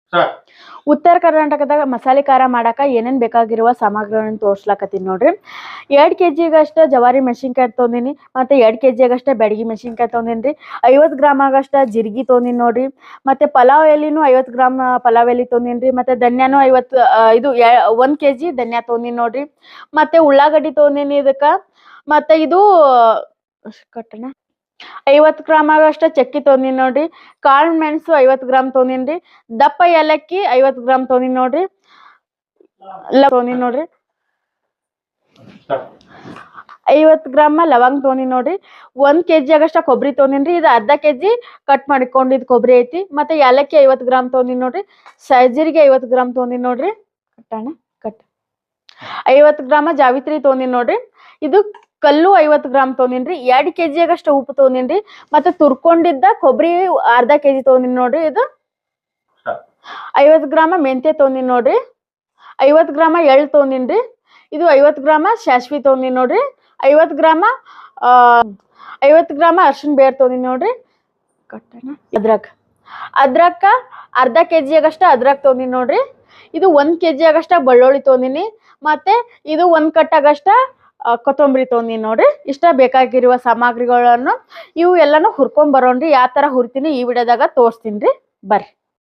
Start. ಉತ್ತರ ಕರ್ನಾಟಕದಾಗ ಮಸಾಲೆ ಖಾರ ಮಾಡಾಕ ಏನೇನ್ ಬೇಕಾಗಿರುವ ಸಾಮಗ್ರಿಗಳನ್ನ ತೋರ್ಸ್ಲಾಕತ್ತೀನಿ ನೋಡ್ರಿ. 2 kg ಜವಾರಿ ಮೆಣಸಿನ್ಕಾಯಿ ತೊಗೊಂಡಿನಿ, ಮತ್ತೆ 2 kg ಬ್ಯಾಡಗಿ ಮೆಣಸಿನ್ಕಾಯಿ ತೊಗೊಂಡಿನ್ರಿ. 50 ಗ್ರಾಮ್ ಆಗಷ್ಟ ಜೀರಿಗೆ ತೊಗೊಂಡಿನಿ ನೋಡ್ರಿ. ಮತ್ತೆ ಪಲಾವ್ ಎಲಿನೂ 50 ಗ್ರಾಮ್ ಪಲಾವ್ ಎಲಿ ತೊಗೊಂಡಿನ್ರಿ. ಮತ್ತೆ ಧನ್ಯಾನು 1 kg ಧನ್ಯಾ ತೊಗೊಂಡಿನಿ ನೋಡ್ರಿ. ಮತ್ತೆ ಉಳ್ಳಾಗಡ್ಡಿ ತೊಗೊಂಡಿನಿ ಇದಕ್ಕ. ಮತ್ತೆ ಇದು ಕಟ್ಟನ 50 ಗ್ರಾಮ್ ಆಗಷ್ಟ ಚಕ್ಕಿ ತೊಗೊಂಡಿನಿ ನೋಡ್ರಿ. ಕಾಳು ಮೆಣಸು 50 ಗ್ರಾಮ್ ತೊಗೊಂಡಿನ್ರಿ. ದಪ್ಪ ಏಲಕ್ಕಿ 50 ಗ್ರಾಮ್ ತೊಗೊಂಡಿನಿ ನೋಡ್ರಿ. ಸ್ಟಾರ್ಟ್. 50 ಗ್ರಾಮ್ ಲವಂಗ ತೊಗೊಂಡಿನಿ ನೋಡ್ರಿ. 1 kg ಆಗಷ್ಟ ಕೊಬ್ಬರಿ ತೊಗೊಂಡಿನ್ರಿ. ಇದು ಅರ್ಧ kg ಕಟ್ ಮಾಡಿಕೊಂಡಿದ್ ಕೊಬ್ಬರಿ ಐತಿ. ಮತ್ತೆ ಏಲಕ್ಕಿ 50 ಗ್ರಾಮ್ ತೊಗೊಂಡಿನಿ ನೋಡ್ರಿ. ಜೀರಿಗೆ 50 ಗ್ರಾಮ್ ತೊಗೊಂಡಿನಿ ನೋಡ್ರಿ. ಕಟ್ 50 ಗ್ರಾಮ್ ಜಾವಿತ್ರಿ ತೊಗೊಂಡಿನಿ ನೋಡ್ರಿ. ಇದು ಕಲ್ಲು 50 ಗ್ರಾಮ್ ತೊಗೊಂಡಿನ್ರಿ. 2 kg ಆಗಷ್ಟ ಉಪ್ಪು ತೊಗೊಂಡಿನ್ರಿ. ಮತ್ತೆ ತುರ್ಕೊಂಡಿದ್ದ ಕೊಬ್ಬರಿ ಅರ್ಧ kg ತೊಗೊಂಡಿನಿ ನೋಡ್ರಿ. ಇದು 50 ಗ್ರಾಮ್ ಮೆಂತ್ಯ ತೊಗೊಂಡಿನಿ ನೋಡ್ರಿ. 50 ಗ್ರಾಮ್ ಎಳ್ಳು ತೊಗೊಂಡಿನ್ರಿ. ಇದು 50 ಗ್ರಾಮ್ ಸಾಸ್ವಿ ತೊಗೊಂಡಿನಿ ನೋಡ್ರಿ. 50 ಗ್ರಾಮ್ ಅರ್ಶಿನ ಬೇರ್ ತೊಗೊಂಡಿನಿ ನೋಡ್ರಿ. ಅದ್ರಕ್ಕ ಅರ್ಧ kg ಆಗಷ್ಟ ಅದ್ರಕ್ ತೊಗೊಂಡಿನಿ ನೋಡ್ರಿ. ಇದು 1 kg ಆಗಷ್ಟ ಬೆಳ್ಳುಳ್ಳಿ ತೊಗೊಂಡಿನಿ. ಮತ್ತೆ ಇದು 1 ಕಟ್ ಆಗಷ್ಟ ಕೊತ್ತಂಬರಿ ತೊಗೊಂಡಿನಿ ನೋಡ್ರಿ. ಇಷ್ಟ ಬೇಕಾಗಿರುವ ಸಾಮಗ್ರಿಗಳನ್ನು ಇವು ಎಲ್ಲಾನು ಹುರ್ಕೊಂಡ್ ಬರೋಣ್ರಿ. ಯಾವ ತರ ಹುರ್ತೀನಿ ಈ ವಿಡಿಯೋದಾಗ ತೋರಿಸ್ತೀನಿ ಬರ್ರಿ.